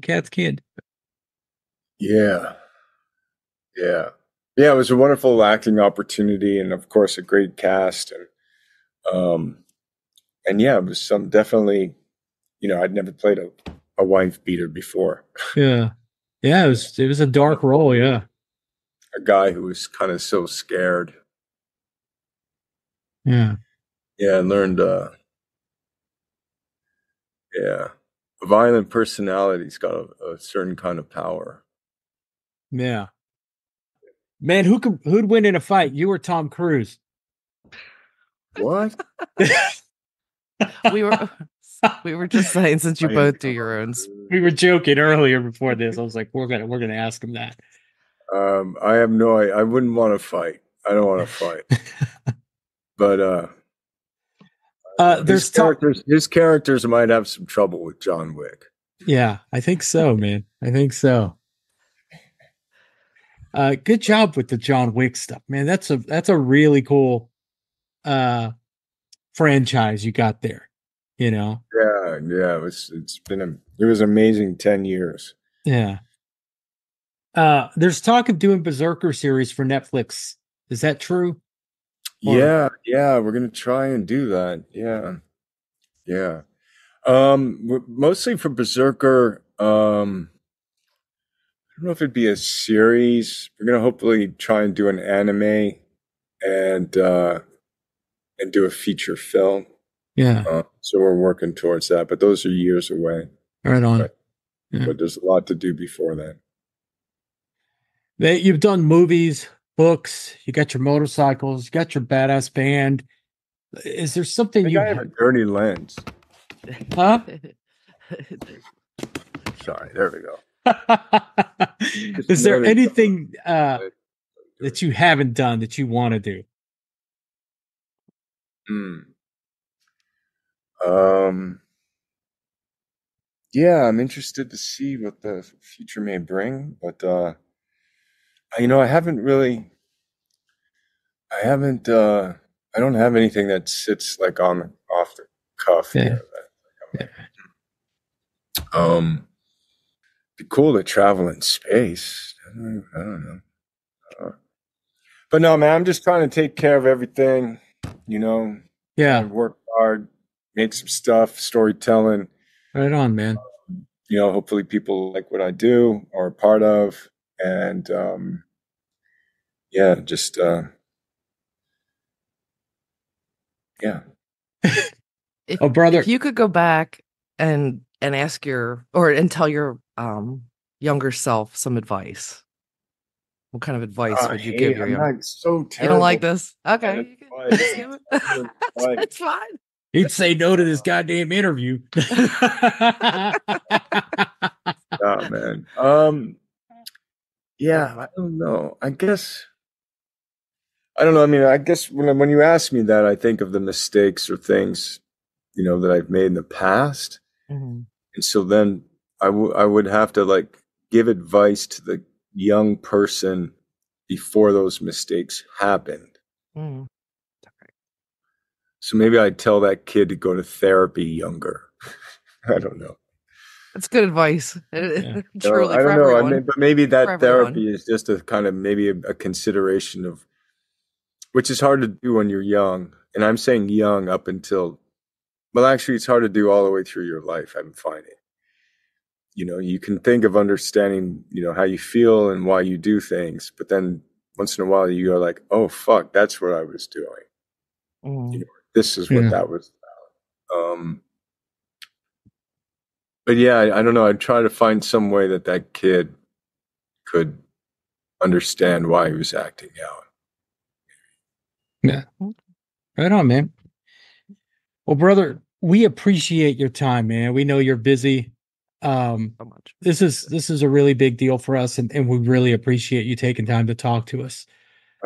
Cats can't. Yeah. It was a wonderful acting opportunity, and of course a great cast, and yeah, it was definitely, I'd never played a wife beater before. Yeah, it was a dark role. Yeah, a guy who was kind of so scared. Yeah, I learned. A violent personality's got a certain kind of power. Yeah. Man, who'd win in a fight, you or Tom Cruise? What? we were just saying, since you both do your own. We were joking earlier before this. I was like, we're gonna ask him that. I have no idea. I wouldn't want to fight. I don't want to fight. But his characters might have some trouble with John Wick. Yeah, I think so, man. I think so. Good job with the John Wick stuff, man. That's a really cool franchise you got there. Yeah. It was amazing 10 years. Yeah. There's talk of doing Berserker series for Netflix. Is that true? Yeah, we're gonna try and do that. Yeah. Mostly for Berserker. I don't know if it'd be a series. We're gonna hopefully try and do an anime and do a feature film. Yeah. So we're working towards that, but those are years away. Right on. But there's a lot to do before that. You've done movies, books, you got your motorcycles, you got your badass band. Is there something I have a dirty lens? Huh? Sorry, there we go. Is there anything that you haven't done that you want to do? Yeah, I'm interested to see what the future may bring, but I don't have anything that sits like off the cuff. Yeah. Be cool to travel in space. I don't know. But no, man, I'm just trying to take care of everything, Yeah. Work hard, make some stuff, storytelling. Right on, man. Hopefully people like what I do or are part of. And just Oh, brother. If you could go back and ask and tell your younger self some advice, what kind of advice would you give your younger? So terrible. You don't like this? Okay. It's fine. He'd say no to this goddamn interview. Oh, man. Yeah, I don't know. I don't know. I mean, I guess when you ask me that, I think of the mistakes or things, that I've made in the past. Mm-hmm. And so then I would have to give advice to the young person before those mistakes happened. Mm. So maybe I'd tell that kid to go to therapy younger. I don't know. That's good advice. Yeah. Truly, I for don't know. I everyone. mean, but maybe that everyone. therapy is just a kind of maybe a consideration of, which is hard to do when you're young. And I'm saying young up until, well, actually, it's hard to do all the way through your life. I'm finding. You can think of understanding, how you feel and why you do things, but then once in a while you go like, oh fuck, that's what I was doing. This is what that was about. But yeah, I don't know. I'd try to find some way that kid could understand why he was acting out. Yeah. Right on, man. Well, brother, we appreciate your time, man. We know you're busy. So much. This is a really big deal for us, and we really appreciate you taking time to talk to us.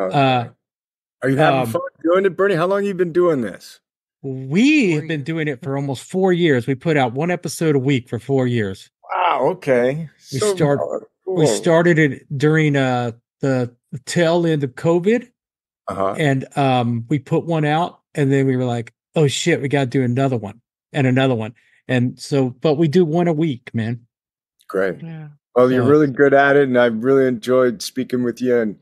Okay. Are you having fun doing it, Bernie? How long have you been doing this? We have been doing it for almost 4 years. We put out one episode a week for 4 years. Wow. Okay. We started it during the tail end of COVID, and we put one out, and then we were like, oh shit, we got to do another one and another one. And so, but we do one a week, man. Great. Yeah. Well, you're really good at it, and I've really enjoyed speaking with you and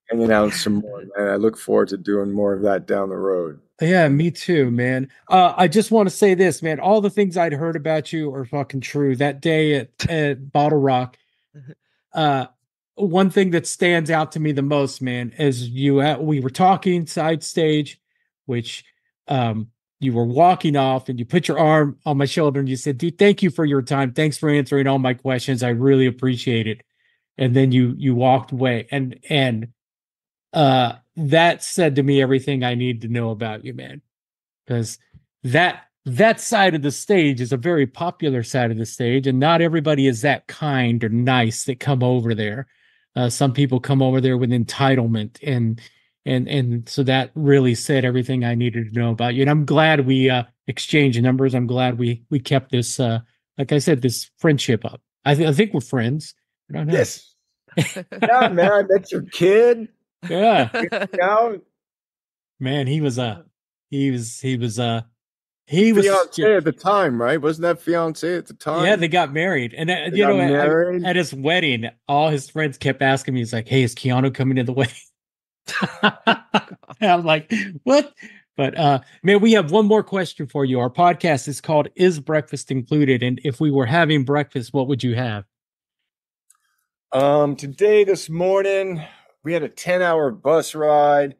hanging out some more. And I look forward to doing more of that down the road. Yeah, me too, man. I just want to say this, man. All the things I'd heard about you are fucking true. That day at Bottle Rock, one thing that stands out to me the most, man, is we were talking side stage, which you were walking off and you put your arm on my shoulder and you said, dude, thank you for your time. Thanks for answering all my questions. I really appreciate it. And then you walked away. And that said to me everything I need to know about you, man. Because that side of the stage is a very popular side of the stage, and not everybody is that kind or nice that come over there. Some people come over there with entitlement, and so that really said everything I needed to know about you. And I'm glad we exchanged numbers. I'm glad we kept this, like I said, this friendship up. I think we're friends. I don't know. Yes. Yeah, man. I met your kid. Yeah. Man, he was fiancé at the time, right? Wasn't that fiancé at the time? Yeah, they got married. And at his wedding, all his friends kept asking me, he's like, hey, is Keanu coming to the wedding? I'm like, what? But man, we have one more question for you. Our podcast is called Is Breakfast Included? And if we were having breakfast, what would you have? This morning we had a 10-hour bus ride.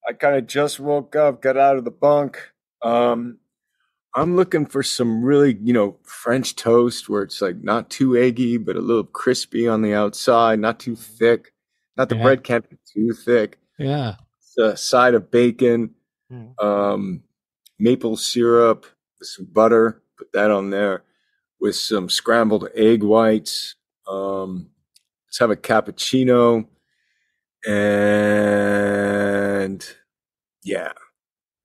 I kind of just woke up, got out of the bunk. I'm looking for some really, French toast where it's like not too eggy, but a little crispy on the outside, not too thick. Not the bread can't be too thick. Yeah. It's a side of bacon, maple syrup, with some butter. Put that on there with some scrambled egg whites. Let's have a cappuccino. And yeah.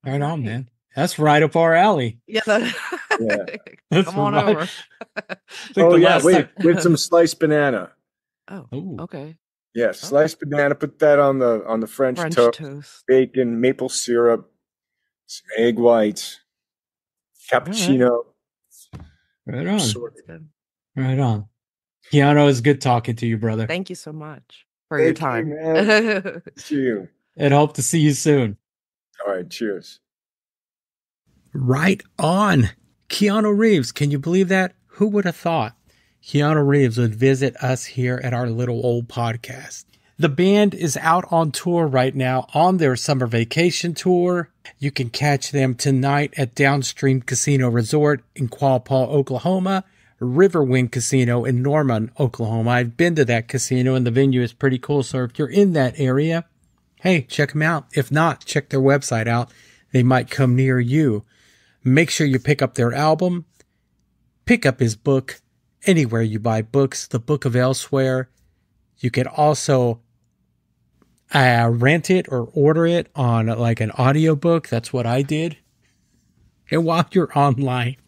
Right on, man. That's right up our alley. Yeah. Come on over. With some sliced banana. Oh, okay. Yeah, sliced banana. Put that on the French toast. Bacon, maple syrup, some egg whites, cappuccino. Right on. Right on. Keanu, it's good talking to you, brother. Thank you so much for your time. See you. And hope to see you soon. All right, cheers. Right on. Keanu Reeves. Can you believe that? Who would have thought Keanu Reeves would visit us here at our little old podcast? The band is out on tour right now on their summer vacation tour. You can catch them tonight at Downstream Casino Resort in Quapaw, Oklahoma, Riverwind Casino in Norman, Oklahoma. I've been to that casino and the venue is pretty cool. So if you're in that area, hey, check them out. If not, check their website out. They might come near you. Make sure you pick up their album. Pick up his book anywhere you buy books, The Book of Elsewhere. You can also rent it or order it on like an audiobook. That's what I did. And while you're online,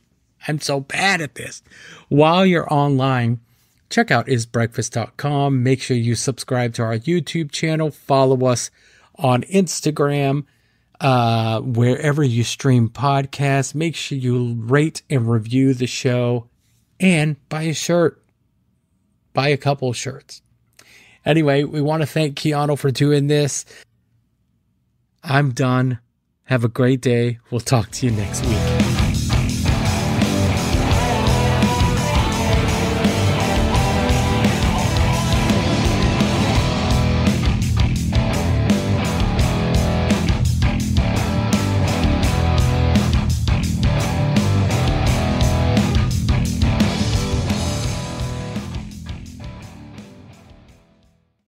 I'm so bad at this. While you're online, check out isbreakfast.com. Make sure you subscribe to our YouTube channel. Follow us on Instagram, wherever you stream podcasts. Make sure you rate and review the show. and buy a shirt. Buy a couple shirts. Anyway, we want to thank Keanu for doing this. I'm done. Have a great day. We'll talk to you next week.